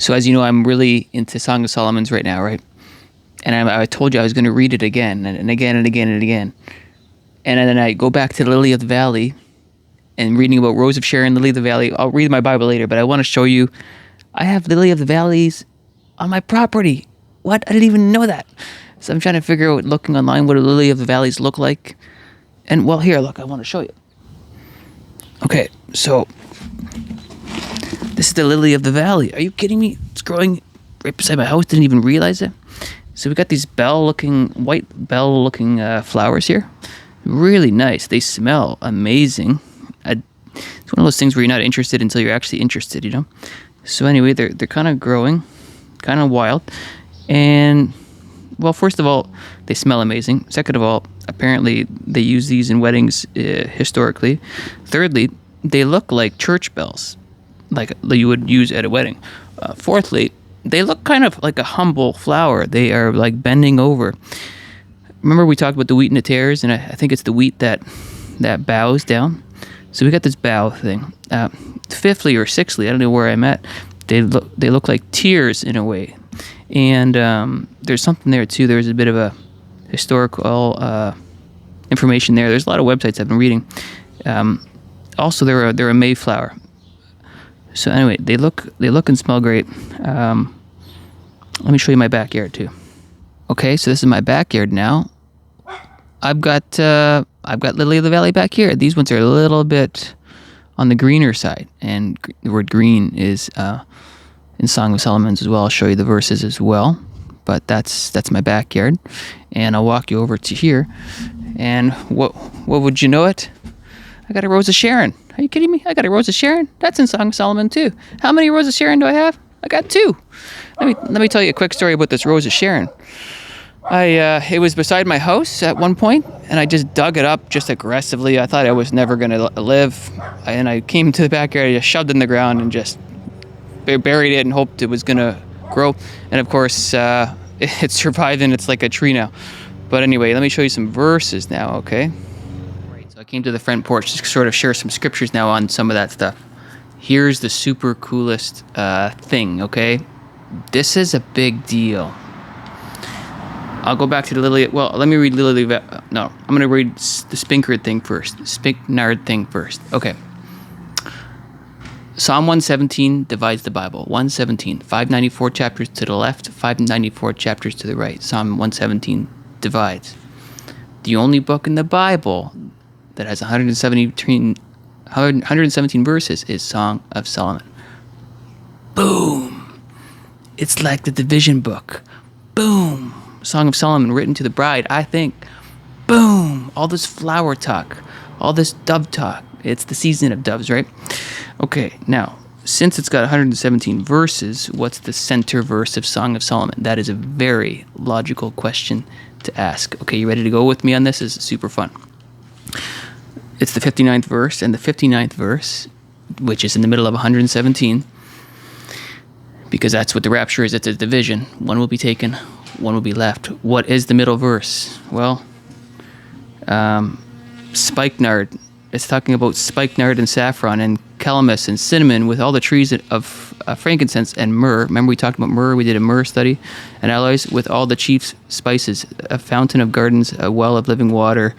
So as you know, I'm really into Song of Solomon's right now, right? And I told you I was going to read it again and again and again and again. And then I go back to the Lily of the Valley and reading about Rose of Sharon, Lily of the Valley. I'll read my Bible later, but I want to show you I have Lily of the Valleys on my property. What? I didn't even know that. So I'm trying to figure out, looking online, what a Lily of the Valleys look like. And, well, here, look, I want to show you. Okay, so this is the Lily of the Valley. Are you kidding me? It's growing right beside my house. Didn't even realize it. So we got these white bell-looking flowers here. Really nice. They smell amazing. It's one of those things where you're not interested until you're actually interested, you know? So anyway, they're kind of growing, kind of wild. And, well, first of all, they smell amazing. Second of all, apparently they use these in weddings historically. Thirdly, they look like church bells, like you would use at a wedding. Fourthly, they look kind of like a humble flower. They are like bending over. Remember we talked about the wheat and the tares, and I think it's the wheat that bows down. So we got this bow thing. Fifthly or sixthly, I don't know where I'm at. They look like tears in a way, and there's something there too. There's a bit of a historical information there. There's a lot of websites I've been reading. Also, they're a Mayflower. So anyway, they look and smell great. Let me show you my backyard too. Okay, so this is my backyard now. I've got Lily of the Valley back here. These ones are a little bit on the greener side, and the word green is in Song of Solomon's as well. I'll show you the verses as well. But that's my backyard, and I'll walk you over to here. And what would you know it? I got a Rose of Sharon. Are you kidding me? I got a Rose of Sharon. That's in Song of Solomon too. How many Rose of Sharon do I have? I got 2. Let me tell you a quick story about this Rose of Sharon. It was beside my house at one point, and I just dug it up just aggressively. I thought I was never going to live, and I came to the backyard, I just shoved it in the ground and just buried it and hoped it was going to grow. And of course, it survived, and it's like a tree now. But anyway, let me show you some verses now, okay? Right, so I came to the front porch to sort of share some scriptures now on some of that stuff. Here's the super coolest thing, okay? This is a big deal. I'll go back to the Lily. Well, let me read Lily. No, I'm going to read the Spinkard thing first. Spinkard thing first. Okay. Psalm 117 divides the Bible. 117. 594 chapters to the left, 594 chapters to the right. Psalm 117 divides. The only book in the Bible that has 117 verses is Song of Solomon. Boom. It's like the division book. Boom. Song of Solomon written to the bride, I think. Boom. All this flower talk. All this dove talk. It's the season of doves, right? Okay, now, since it's got 117 verses, what's the center verse of Song of Solomon? That is a very logical question to ask. Okay, you ready to go with me on this? This is super fun. It's the 59th verse, and the 59th verse, which is in the middle of 117, because that's what the rapture is. It's a division. One will be taken, one will be left. What is the middle verse? Well, spikenard. It's talking about spikenard and saffron and calamus and cinnamon with all the trees of frankincense and myrrh. Remember we talked about myrrh? We did a myrrh study. And alloys with all the chief spices, a fountain of gardens, a well of living water,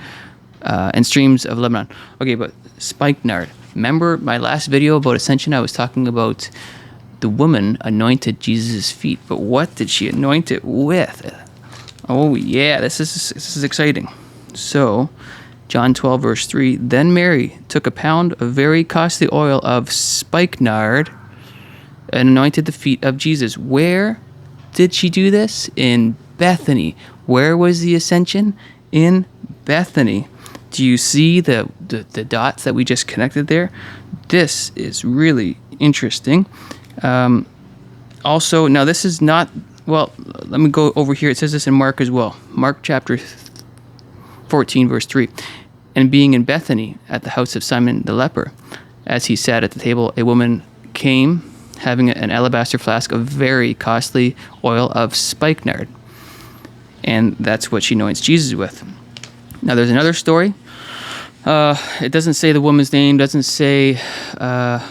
and streams of Lebanon. Okay, but spikenard. Remember my last video about Ascension? I was talking about the woman anointed Jesus' feet. But what did she anoint it with? Oh, yeah, this is exciting. So, John 12, verse 3, Then Mary took a pound of very costly oil of spikenard and anointed the feet of Jesus. Where did she do this? In Bethany. Where was the Ascension? In Bethany. Do you see the dots that we just connected there? This is really interesting. Also, now this is not, well, let me go over here. It says this in Mark as well. Mark chapter 14, verse 3. And being in Bethany at the house of Simon the leper, as he sat at the table, a woman came having an alabaster flask of very costly oil of spikenard. And that's what she anoints Jesus with. Now there's another story It doesn't say the woman's name, doesn't say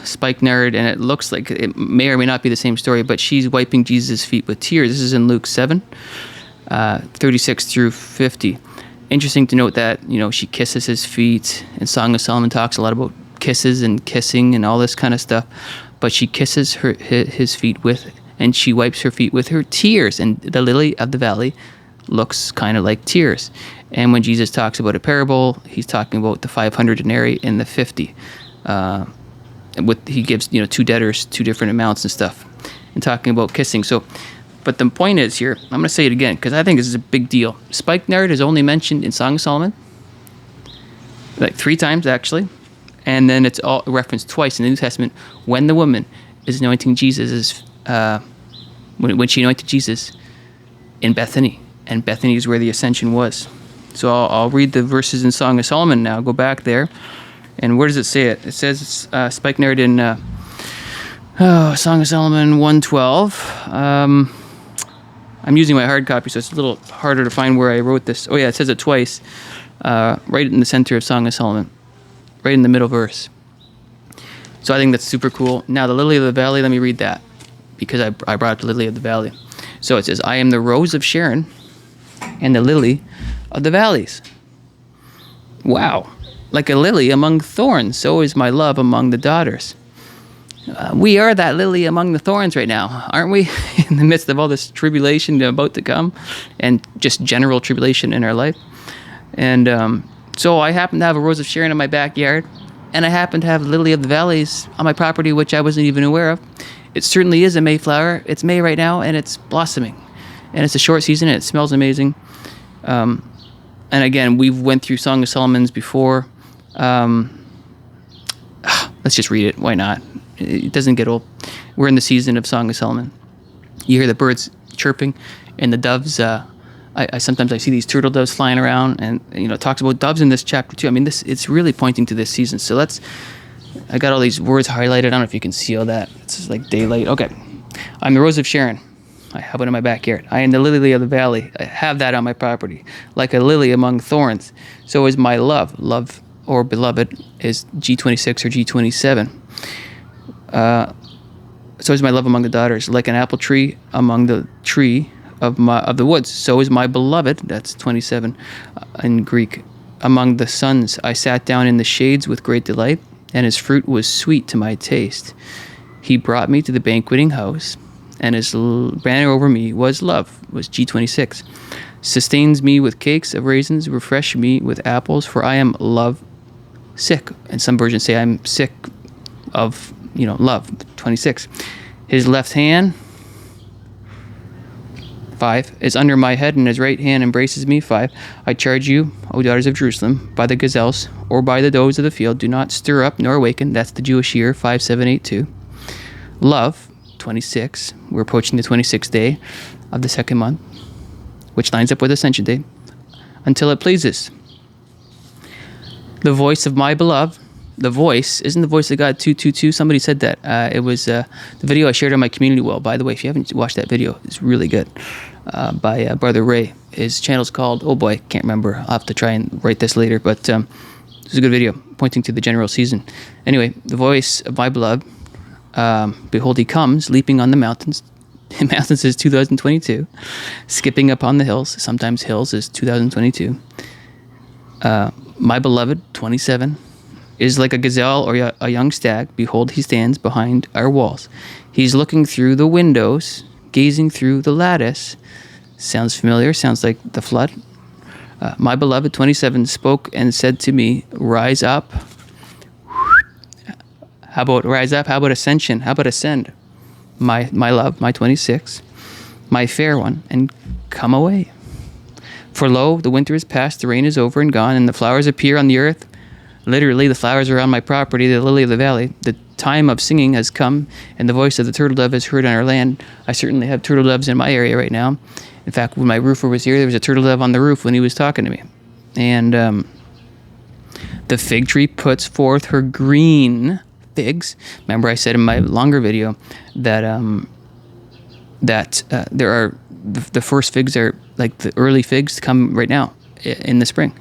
spikenard, and it looks like it may or may not be the same story, but she's wiping Jesus' feet with tears. This is in Luke 7, 36 through 50. Interesting to note that, she kisses his feet, and Song of Solomon talks a lot about kisses and kissing and all this kind of stuff, but she kisses his feet and she wipes her feet with her tears, and the lily of the valley looks kind of like tears. And when Jesus talks about a parable, he's talking about the 500 denarii and the 50. He gives, two debtors 2 different amounts and stuff, and talking about kissing. So, but the point is here, I'm going to say it again because I think this is a big deal. Spikenard is only mentioned in Song of Solomon, like 3 times actually, and then it's all referenced twice in the New Testament when the woman is anointing Jesus, when she anointed Jesus in Bethany, and Bethany is where the Ascension was. So I'll read the verses in Song of Solomon now. Go back there. And where does it say it? It says spikenard in Song of Solomon 1:12. I'm using my hard copy, so it's a little harder to find where I wrote this. Oh, yeah, it says it twice. Right in the center of Song of Solomon. Right in the middle verse. So I think that's super cool. Now, the lily of the valley, let me read that, because I brought up the lily of the valley. So it says, I am the rose of Sharon and the lily of the valleys. Wow. Like a lily among thorns, so is my love among the daughters. We are that lily among the thorns right now, aren't we? In the midst of all this tribulation about to come, and just general tribulation in our life. And so I happen to have a rose of Sharon in my backyard, and I happen to have lily of the valleys on my property, which I wasn't even aware of. It certainly is a Mayflower. It's May right now, and it's blossoming. And it's a short season, and it smells amazing. And again, we've went through Song of Solomon's before. Let's just read it. Why not? It doesn't get old. We're in the season of Song of Solomon. You hear the birds chirping, and the doves. I sometimes see these turtle doves flying around, and it talks about doves in this chapter too. I mean, it's really pointing to this season. So I got all these words highlighted. I don't know if you can see all that. It's like daylight. Okay, I'm the rose of Sharon. I have it in my backyard. I am the lily of the valley. I have that on my property. Like a lily among thorns, so is my love. Love or beloved is G26 or G27. So is my love among the daughters. Like an apple tree among the tree of the woods, so is my beloved. That's 27 in Greek. Among the sons I sat down in the shades with great delight, and his fruit was sweet to my taste. He brought me to the banqueting house, and his banner over me was love, was G26. Sustains me with cakes of raisins, refresh me with apples, for I am love sick. And some versions say I'm sick of, love, 26. His left hand, 5, is under my head, and his right hand embraces me, 5. I charge you, O daughters of Jerusalem, by the gazelles, or by the does of the field, do not stir up nor awaken. That's the Jewish year, 5782. Love, 26. We're approaching the 26th day of the second month, which lines up with Ascension Day, until it pleases. The voice of my beloved. The voice isn't the voice of God 222. Somebody said that. It was the video I shared on my community wall. By the way, if you haven't watched that video, it's really good. By Brother Ray. His channel's called, oh boy, can't remember. I'll have to try and write this later. But it's a good video pointing to the general season. Anyway, the voice of my beloved. Behold, he comes, leaping on the mountains. Mountains is 2022. Skipping upon the hills. Sometimes hills is 2022. My beloved, 27. Is like a gazelle or a young stag. Behold, he stands behind our walls. He's looking through the windows, gazing through the lattice. Sounds familiar. Sounds like the flood. My beloved, 27, spoke and said to me, rise up. How about rise up? How about ascension? How about ascend? My love, my 26, my fair one, and come away. For lo, the winter is past, the rain is over and gone, and the flowers appear on the earth. Literally, the flowers are on my property, the lily of the valley. The time of singing has come, and the voice of the turtle dove is heard on our land. I certainly have turtle doves in my area right now. In fact, when my roofer was here, there was a turtle dove on the roof when he was talking to me. And the fig tree puts forth her green figs. Remember, I said in my longer video that there are the first figs are like the early figs come right now in the spring.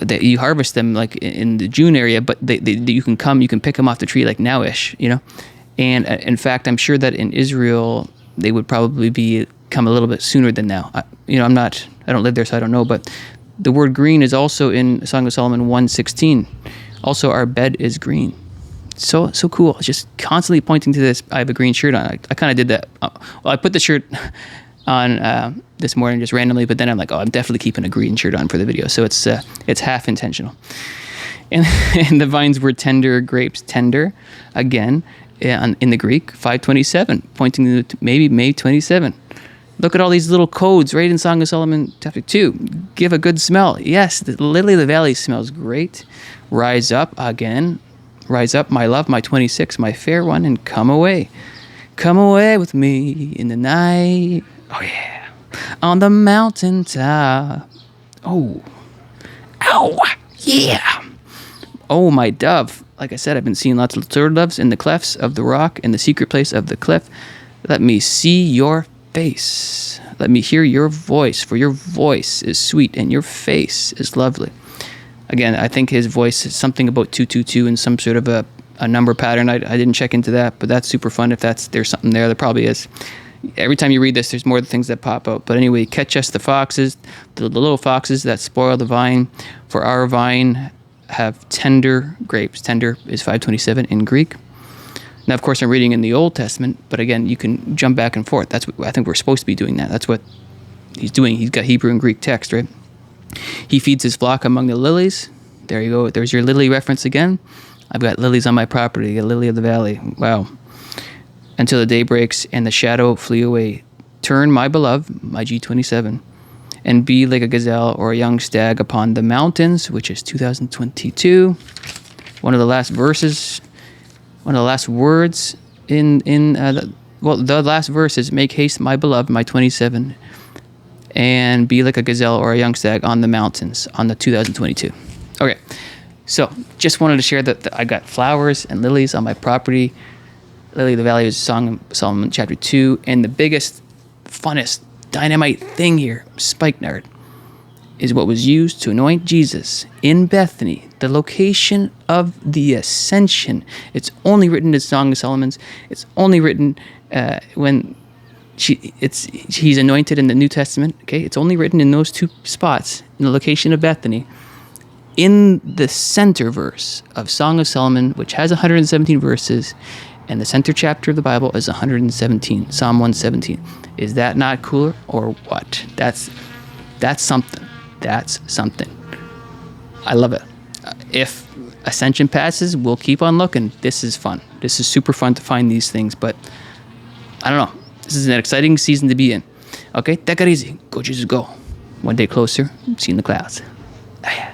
that you harvest them like in the June area, but you can pick them off the tree like nowish, And in fact, I'm sure that in Israel they would probably come a little bit sooner than now. I don't live there, so I don't know. But the word green is also in Song of Solomon 1:16. Also, our bed is green. So cool. It's just constantly pointing to this. I have a green shirt on. I kind of did that. I put the shirt on this morning just randomly, but then I'm like, I'm definitely keeping a green shirt on for the video. So it's half intentional. And the vines were tender, grapes tender, again, in the Greek, 5:27, pointing to maybe May 27. Look at all these little codes right in Song of Solomon chapter 2. Give a good smell. Yes, the lily of the valley smells great. Rise up again. Rise up, my love, my 26, my fair one, and come away. Come away with me in the night. Oh, yeah. On the mountaintop. Oh. Ow. Yeah. Oh, my dove. Like I said, I've been seeing lots of turtle doves in the clefts of the rock, in the secret place of the cliff. Let me see your face. Let me hear your voice, for your voice is sweet and your face is lovely. Again, I think his voice is something about 222 and some sort of a number pattern. I didn't check into that, but that's super fun. If there's something there probably is. Every time you read this, there's more things that pop out. But anyway, catch us the foxes, the little foxes that spoil the vine. For our vine have tender grapes. Tender is 5:27 in Greek. Now, of course, I'm reading in the Old Testament, but again, you can jump back and forth. That's what I think we're supposed to be doing that. That's what he's doing. He's got Hebrew and Greek text, right? He feeds his flock among the lilies. There you go. There's your lily reference again. I've got lilies on my property, a lily of the valley. Wow. Until the day breaks and the shadow flee away. Turn, my beloved, my G27, and be like a gazelle or a young stag upon the mountains, which is 2022. One of the last verses, one of the last words the last verse is, make haste, my beloved, my 27, and be like a gazelle or a young stag on the mountains on the 2022. Okay, so just wanted to share that I got flowers and lilies on my property. Lily of the Valley is Song of Solomon chapter 2, and the biggest, funnest, dynamite thing here, spikenard, is what was used to anoint Jesus in Bethany, the location of the Ascension. It's only written in Song of Solomon's. It's only written when he's anointed in the New Testament. Okay, it's only written in those two spots in the location of Bethany. In the center verse of Song of Solomon, which has 117 verses, and the center chapter of the Bible is 117, Psalm 117. Is that not cooler or what? That's something. That's something. I love it. If Ascension passes, we'll keep on looking. This is fun. This is super fun to find these things, but I don't know. This is an exciting season to be in. Okay, take it easy. Go, Jesus, go. One day closer, see you in the clouds. Ah, yeah.